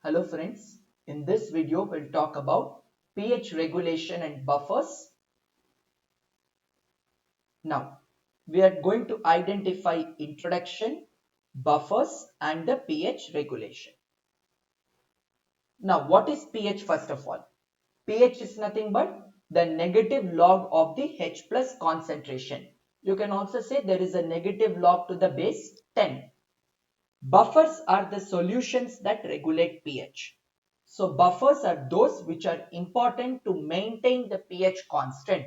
Hello friends, in this video we'll talk about pH regulation and buffers. Now we are going to identify introduction, buffers and the pH regulation. Now what is pH first of all? pH is nothing but the negative log of the H plus concentration. You can also say there is a negative log to the base 10. Buffers are the solutions that regulate pH. So buffers are those which are important to maintain the pH constant.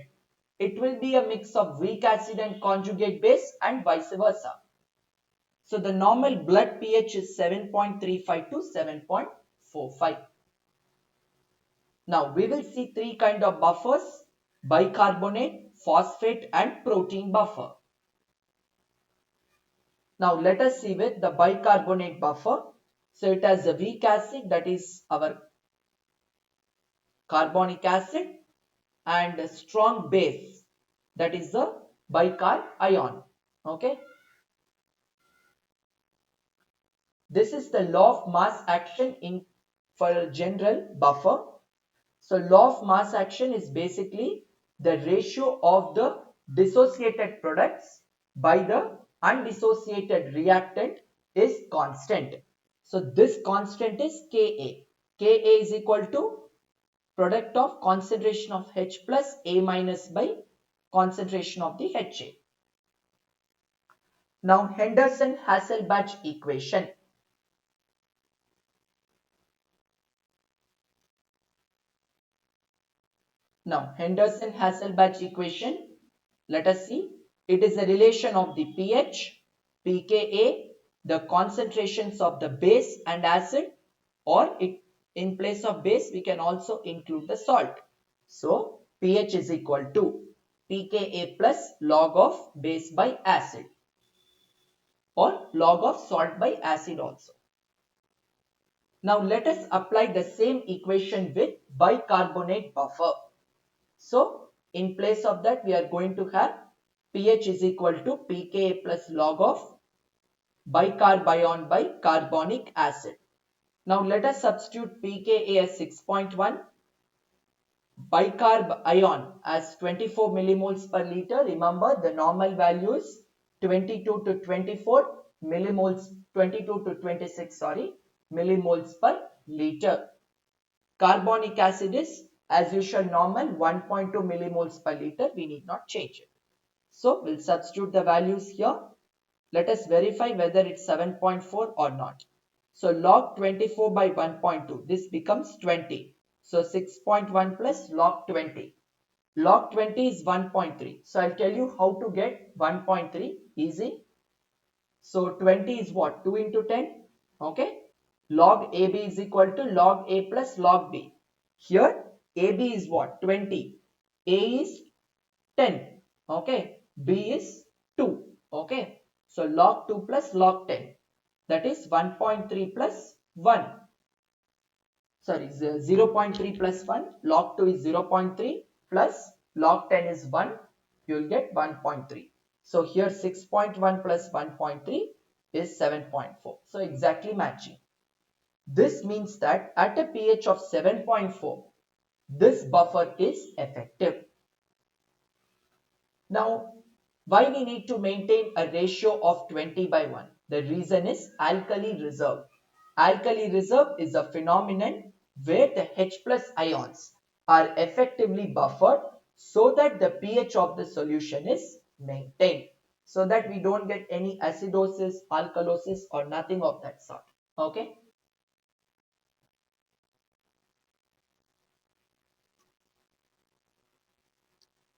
It will be a mix of weak acid and conjugate base and vice versa. So the normal blood pH is 7.35 to 7.45. Now we will see three kind of buffers: bicarbonate, phosphate and protein buffer. Now let us see with the bicarbonate buffer. So it has a weak acid, that is our carbonic acid, and a strong base, that is the bicarb ion. Okay. This is the law of mass action in for a general buffer. So law of mass action is basically the ratio of the dissociated products by the undissociated reactant is constant. So this constant is Ka. Ka is equal to product of concentration of H plus A minus by concentration of the Ha. Now Henderson-Hasselbalch equation. Now Henderson-Hasselbalch equation, let us see. It is a relation of the pH, pKa, the concentrations of the base and acid, or in place of base we can also include the salt. So pH is equal to pKa plus log of base by acid, or log of salt by acid also. Now let us apply the same equation with bicarbonate buffer. So in place of that we are going to have pH is equal to pKa plus log of bicarb ion by carbonic acid. Now let us substitute pKa as 6.1, bicarb ion as 24 millimoles per liter. Remember the normal value is 22 to 24 millimoles, 22 to 26 millimoles per liter. Carbonic acid is as usual normal 1.2 millimoles per liter. We need not change it. So we'll substitute the values here. Let us verify whether it's 7.4 or not. So log 24 by 1.2, this becomes 20. So 6.1 plus log 20. Log 20 is 1.3. So I'll tell you how to get 1.3. Easy. So 20 is what? 2 into 10. Okay. Log AB is equal to log A plus log B. Here AB is what? 20. A is 10. Okay. B is 2. Okay. So log 2 plus log 10. That is 1.3 plus 1. Sorry, 0.3 plus 1. Log 2 is 0.3 plus log 10 is 1. You will get 1.3. So here 6.1 plus 1.3 is 7.4. So exactly matching. This means that at a pH of 7.4, this buffer is effective. Now, why we need to maintain a ratio of 20 by 1? The reason is alkali reserve. Alkali reserve is a phenomenon where the H plus ions are effectively buffered so that the pH of the solution is maintained, so that we don't get any acidosis, alkalosis or nothing of that sort. Okay.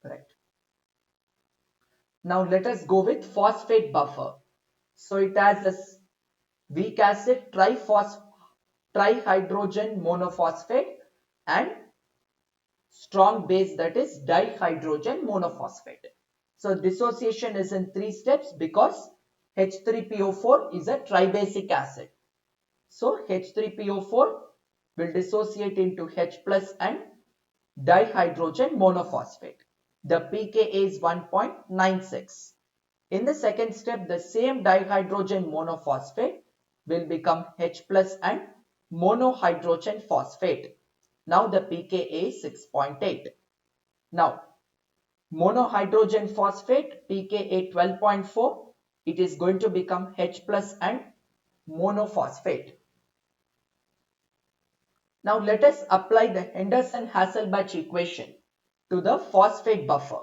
Right. Now let us go with phosphate buffer. So it has this weak acid trihydrogen monophosphate and strong base, that is dihydrogen monophosphate. So dissociation is in 3 steps because H3PO4 is a tribasic acid. So H3PO4 will dissociate into H plus and dihydrogen monophosphate. The pKa is 1.96. In the second step, the same dihydrogen monophosphate will become H plus and monohydrogen phosphate. Now the pKa is 6.8. Now monohydrogen phosphate pKa 12.4, it is going to become H plus and monophosphate. Now let us apply the Henderson-Hasselbalch equation to the phosphate buffer.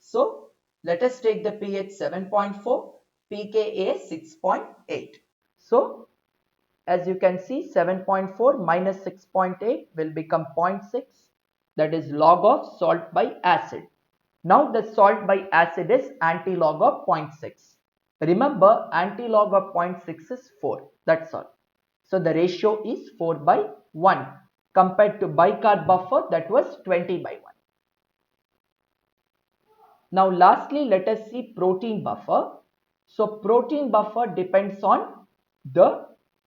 So let us take the pH 7.4, pKa 6.8. So as you can see, 7.4 minus 6.8 will become 0.6, that is log of salt by acid. Now the salt by acid is anti-log of 0.6. Remember, anti-log of 0.6 is 4, that's all. So the ratio is 4 by 1 compared to bicarb buffer that was 20 by 1. Now lastly, let us see protein buffer. So protein buffer depends on the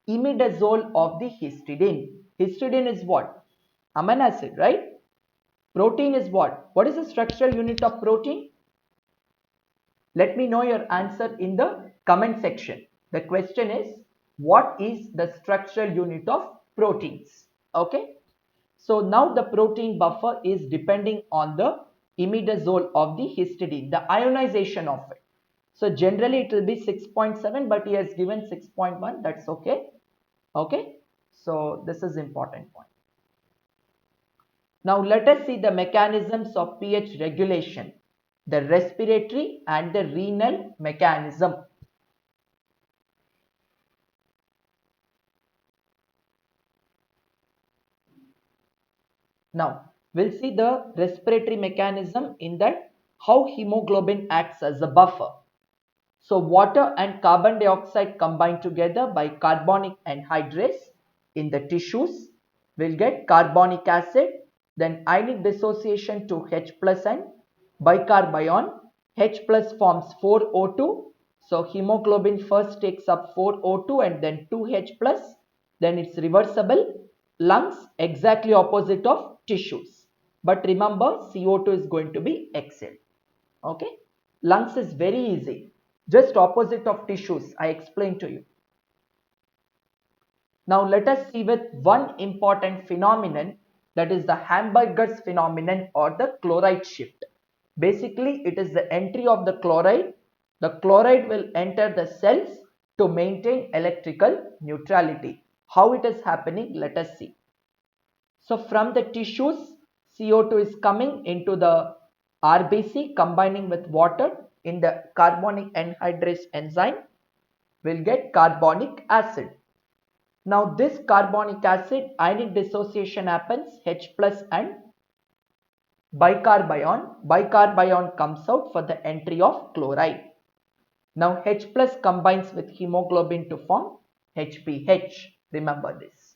imidazole of the histidine. Histidine is what? Amino acid, right? Protein is what? What is the structural unit of protein? Let me know your answer in the comment section. The question is, what is the structural unit of proteins? Okay. So now the protein buffer is depending on the imidazole of the histidine, the ionization of it. So generally it will be 6.7, but he has given 6.1. That's okay. Okay. So this is important point. Now let us see the mechanisms of pH regulation, the respiratory and the renal mechanism. Now we'll see the respiratory mechanism in that how hemoglobin acts as a buffer. So water and carbon dioxide combine together by carbonic anhydrase in the tissues. We'll get carbonic acid, then ionic dissociation to H plus and bicarb. H plus forms 4O2. So hemoglobin first takes up 4O2 and then 2H plus. Then it's reversible. Lungs exactly opposite of tissues. But remember, CO2 is going to be exhaled. Okay. Lungs is very easy. Just opposite of tissues, I explained to you. Now let us see with one important phenomenon, that is the Hamburger's phenomenon or the chloride shift. Basically, it is the entry of the chloride. The chloride will enter the cells to maintain electrical neutrality. How it is happening, let us see. So from the tissues, CO2 is coming into the RBC combining with water in the carbonic anhydrase enzyme. We'll get carbonic acid. Now this carbonic acid ionic dissociation happens, H plus and bicarb. Bicarb comes out for the entry of chloride. Now H plus combines with hemoglobin to form HPH. Remember this.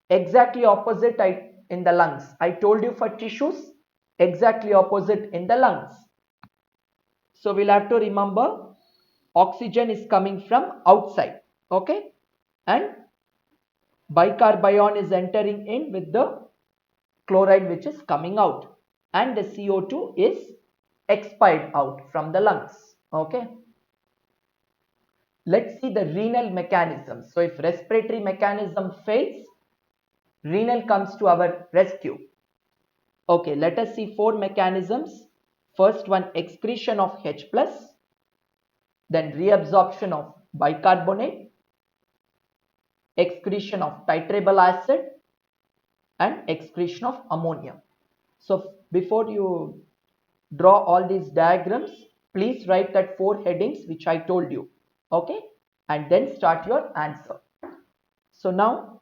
Exactly opposite in the lungs. I told you for tissues, exactly opposite in the lungs. So we'll have to remember oxygen is coming from outside. Okay. And bicarb is entering in with the chloride which is coming out. And the CO2 is expired out from the lungs. Okay. Let's see the renal mechanism. So if respiratory mechanism fails, renal comes to our rescue. Okay, let us see four mechanisms. First one, excretion of H plus, then reabsorption of bicarbonate, excretion of titratable acid, and excretion of ammonia. So before you draw all these diagrams, please write that four headings which I told you. Okay, and then start your answer. So now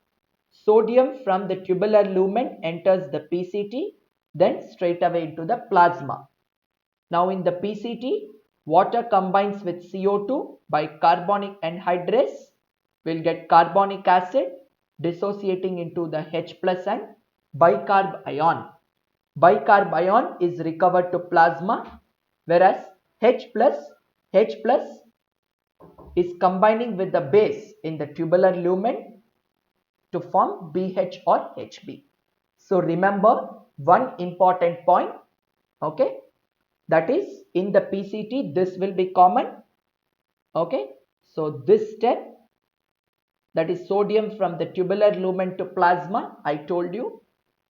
sodium from the tubular lumen enters the PCT, then straight away into the plasma. Now in the PCT, water combines with CO2 by carbonic anhydrase. We'll get carbonic acid dissociating into the H plus and bicarb ion. Bicarb ion is recovered to plasma, whereas H plus is combining with the base in the tubular lumen to form BH or HB. So remember one important point, okay, that is in the PCT this will be common, okay. So this step that is sodium from the tubular lumen to plasma, I told you.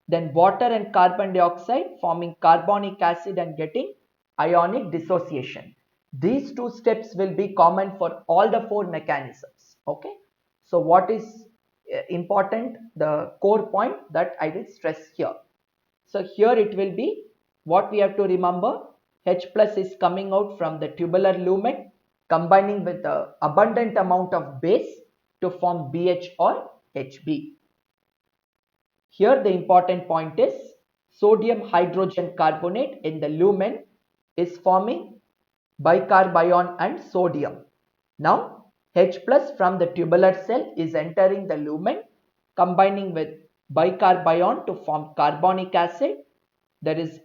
Then water and carbon dioxide forming carbonic acid and getting ionic dissociation. These two steps will be common for all the four mechanisms. Okay. So what is important, the core point that I will stress here. So here it will be, what we have to remember, H plus is coming out from the tubular lumen combining with the abundant amount of base to form BH or HB. Here the important point is sodium hydrogen carbonate in the lumen is forming bicarbion and sodium. Now H plus from the tubular cell is entering the lumen combining with bicarbion to form carbonic acid. There is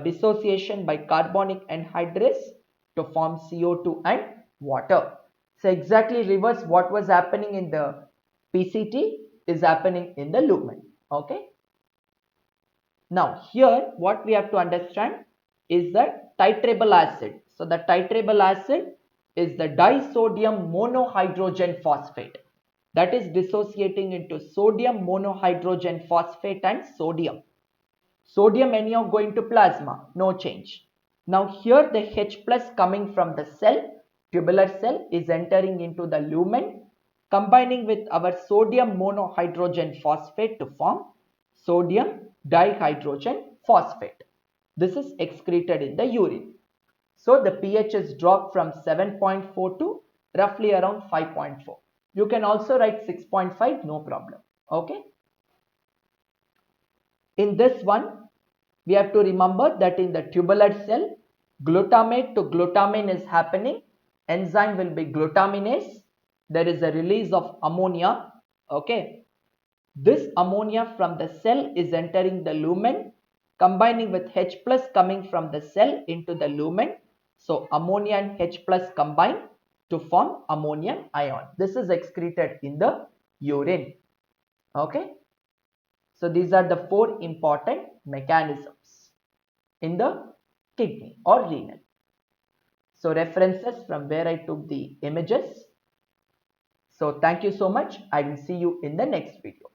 dissociation by carbonic anhydrase to form CO2 and water. So exactly reverse what was happening in the PCT is happening in the lumen. Okay. Now here what we have to understand is the titrable acid. So the titrable acid is the disodium monohydrogen phosphate that is dissociating into sodium monohydrogen phosphate and sodium. Sodium anyhow going to plasma, no change. Now here the H plus coming from the cell, tubular cell, is entering into the lumen combining with our sodium monohydrogen phosphate to form sodium dihydrogen phosphate. This is excreted in the urine. So the pH is dropped from 7.4 to roughly around 5.4. You can also write 6.5, no problem. Okay. In this one, we have to remember that in the tubular cell, glutamate to glutamine is happening. Enzyme will be glutaminase. There is a release of ammonia. Okay. This ammonia from the cell is entering the lumen, combining with H plus coming from the cell into the lumen. So ammonia and H plus combine to form ammonium ion. This is excreted in the urine. Okay. So these are the four important mechanisms in the kidney or renal. So references from where I took the images. So thank you so much. I will see you in the next video.